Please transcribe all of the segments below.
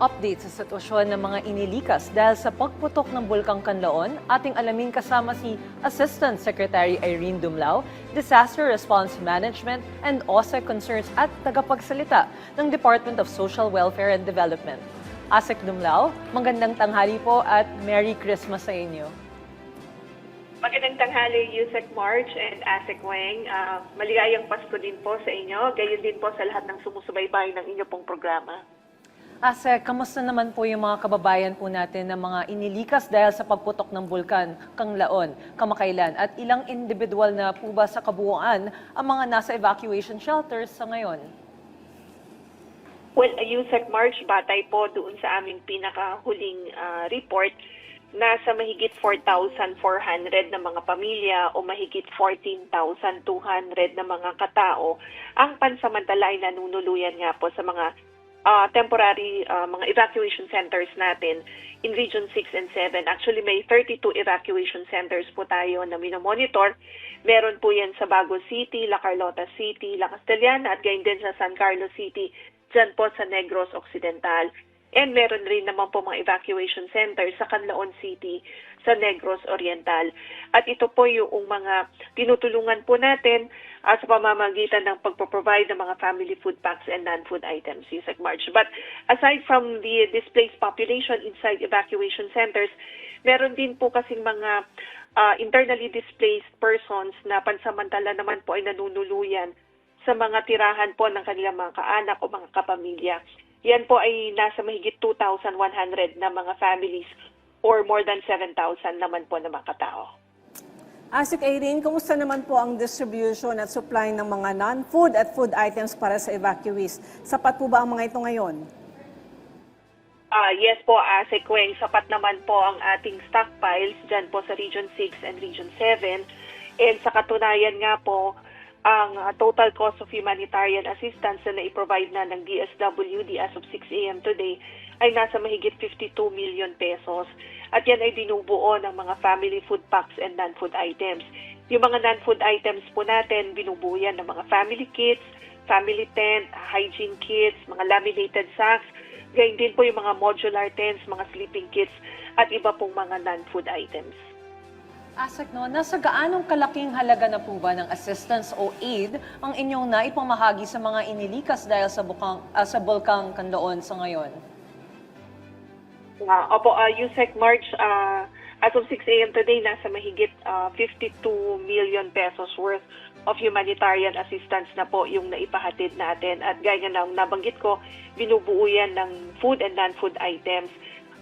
Update sa sitwasyon ng mga inilikas dahil sa pagputok ng Bulkang Kanlaon, ating alamin kasama si Assistant Secretary Irene Dumlao, Disaster Response Management and OSEC Concerns at tagapagsalita ng Department of Social Welfare and Development. ASEC Dumlao, magandang tanghali po at Merry Christmas sa inyo. Magandang tanghali, Yusek March and Asek Weng. Maligayang Pasko din po sa inyo. Gayon din po sa lahat ng sumusubaybay ng inyo pong programa. ASEC, kamusta naman po yung mga kababayan po natin na mga inilikas dahil sa pagputok ng Bulkan Kanlaon kamakailan? At ilang individual na po ba sa kabuuan ang mga nasa evacuation shelters sa ngayon? Well, Yusek March, batay po doon sa aming pinakahuling report, nasa mahigit 4,400 na mga pamilya o mahigit 14,200 na mga katao ang pansamantala ay nanunuluyan nga po sa mga temporary mga evacuation centers natin in Region 6 and 7. Actually, may 32 evacuation centers po tayo na minomonitor. Meron po yan sa Bago City, La Carlota City, La Castellana at gayon din sa San Carlos City, dyan po sa Negros Occidental. And meron rin naman po mga evacuation centers sa Canlaon City, sa Negros Oriental. At ito po yung mga tinutulungan po natin sa pamamagitan ng pagpo-provide ng mga family food packs and non-food items, Yusek March. But aside from the displaced population inside evacuation centers, meron din po kasing mga internally displaced persons na pansamantala naman po ay nanunuluyan sa mga tirahan po ng kanilang mga kaanak o mga kapamilya. Yan po ay nasa mahigit 2,100 na mga families or more than 7,000 naman po na mga katao. ASEC Irene, kumusta naman po ang distribution at supply ng mga non-food at food items para sa evacuees? Sapat po ba ang mga ito ngayon? Yes po, ASEC Weng, sapat naman po ang ating stockpiles dyan po sa Region 6 and Region 7. And sa katunayan nga po, ang total cost of humanitarian assistance na i-provide na ng DSWD as of 6 a.m. today ay nasa mahigit 52 million pesos. At yan ay binubuo ng mga family food packs and non-food items. Yung mga non-food items po natin, binubuo yan ng mga family kits, family tent, hygiene kits, mga laminated sacks, gayon din po yung mga modular tents, mga sleeping kits, at iba pong mga non-food items. ASEC, nasa gaanong kalaking halaga na po ba ng assistance o aid ang inyong naipamahagi sa mga inilikas dahil sa Bulkang Kanlaon sa ngayon? Opo, Yusek March, as of 6 a.m. today, nasa mahigit 52 million pesos worth of humanitarian assistance na po yung naipahatid natin. At gaya ng nabanggit ko, binubuo yan ng food and non-food items.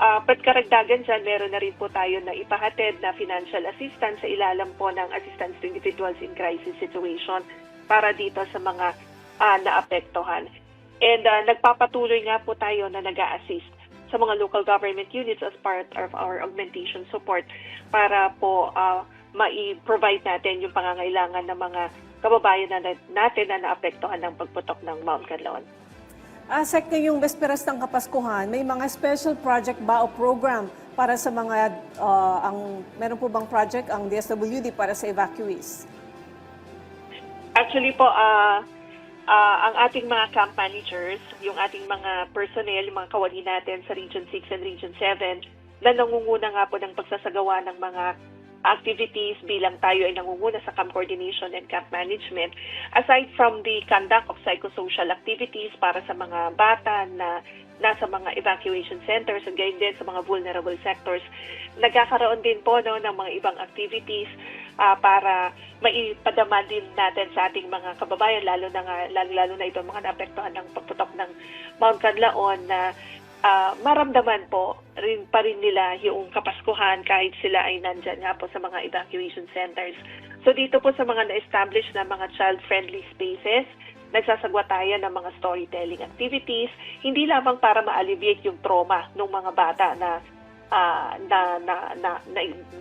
But karagdagan dyan, meron na rin po tayo na ipahatid na financial assistance sa ilalim po ng Assistance to Individuals in Crisis Situation para dito sa mga naapektuhan. And nagpapatuloy nga po tayo na nag-a-assist sa mga local government units as part of our augmentation support para po mai-provide natin yung pangangailangan ng mga kababayan natin na naapektuhan ng pagputok ng Mount Kanlaon. ASEC, ngayong besperas ng Kapaskuhan, may mga special project ba o program para sa mga, meron po bang project ang DSWD para sa evacuees? Actually po, ang ating mga camp managers, yung ating mga personnel, yung mga kawani natin sa Region 6 and Region 7, na nangunguna nga po ng pagsasagawa ng mga activities bilang tayo ay nangunguna sa camp coordination and camp management. Aside from the conduct of psychosocial activities para sa mga bata na nasa mga evacuation centers at gayon din sa mga vulnerable sectors, nagkakaroon din po ng mga ibang activities para maipadama din natin sa ating mga kababayan, lalo na ito mga naapektuhan ng pagputok ng Mount Kanlaon na maramdaman po pa rin nila yung Kapaskuhan kahit sila ay nandyan nga po sa mga evacuation centers. So dito po sa mga na-establish na mga child-friendly spaces, nagsasagwa tayo ng mga storytelling activities, hindi lamang para ma-alleviate yung trauma ng mga bata na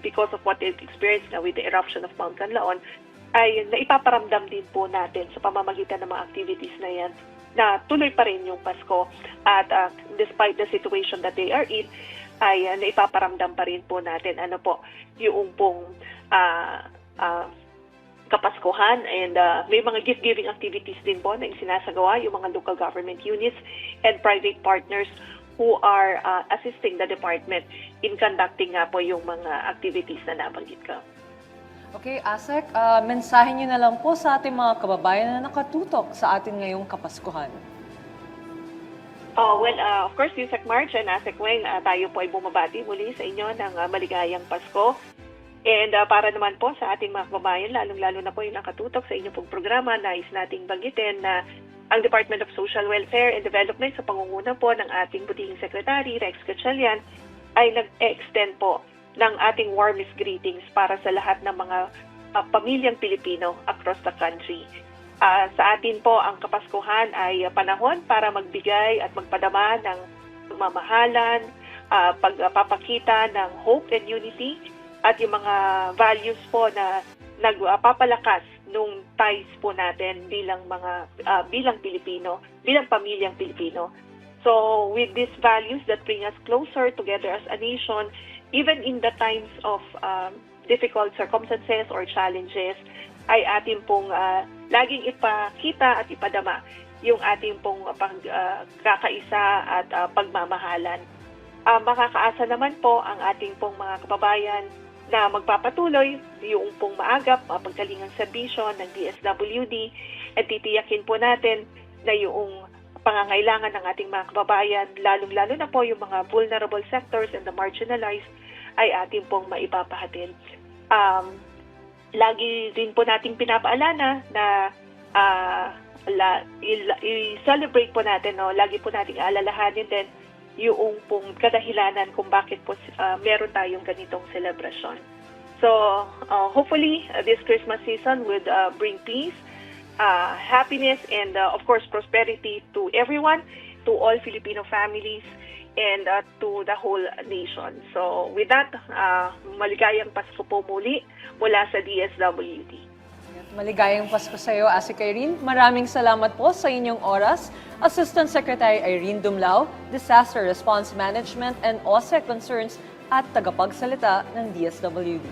because of what they've experienced na with the eruption of Mount Kanlaon, ay naipaparamdam din po natin sa pamamagitan ng mga activities na yan na tuloy pa rin yung Pasko at despite the situation that they are in, ay naipaparamdam pa rin po natin yung pong Kapaskuhan and may mga gift-giving activities din po na sinasagawa yung mga local government units and private partners who are assisting the department in conducting nga po yung mga activities na nabanggit ko. Okay, Asek, mensahe niyo na lang po sa ating mga kababayan na nakatutok sa atin ngayong Kapaskuhan. Of course, Yusek March and Asek Weng, tayo po ay bumabati muli sa inyo ng maligayang Pasko. And para naman po sa ating mga kababayan, lalong-lalo na po yung nakatutok sa inyong pong programa, nais nating banggitin na ang Department of Social Welfare and Development sa pangunguna po ng ating butihing Secretary, Rex Gatchalian, ay nag-extend po ng ating warmest greetings para sa lahat ng mga pamilyang Pilipino across the country. Sa atin po, ang Kapaskuhan ay panahon para magbigay at magpadama ng pagmamahalan, pagpapakita ng hope and unity, at yung mga values po na nagpapalakas nung ties po natin bilang Pilipino, bilang pamilyang Pilipino. So with these values that bring us closer together as a nation, even in the times of difficult circumstances or challenges, ay atin pong laging ipakita at ipadama yung ating pong pagkakaisa at pagmamahalan. Makakaasa naman po ang ating pong mga kababayan na magpapatuloy yung pong maagap, mapagkalingang serbisyo ng DSWD, at titiyakin po natin na yung pangangailangan ng ating mga kababayan, lalong-lalo na po yung mga vulnerable sectors and the marginalized, ay ating pong maipapahatid. Lagi rin po nating pinapaalala na i-celebrate po natin, no? Lagi po nating alalahanin din yung pong kadahilanan kung bakit po meron tayong ganitong celebration. So, hopefully, this Christmas season would bring peace, happiness, and of course, prosperity to everyone, to all Filipino families, and to the whole nation. So, with that, maligayang Pasko po muli mula sa DSWD. Maligayang Pasko sa iyo, Asik Irene. Maraming salamat po sa inyong oras. Assistant Secretary Irene Dumlao, Disaster Response Management and OSEC Concerns at tagapagsalita ng DSWD.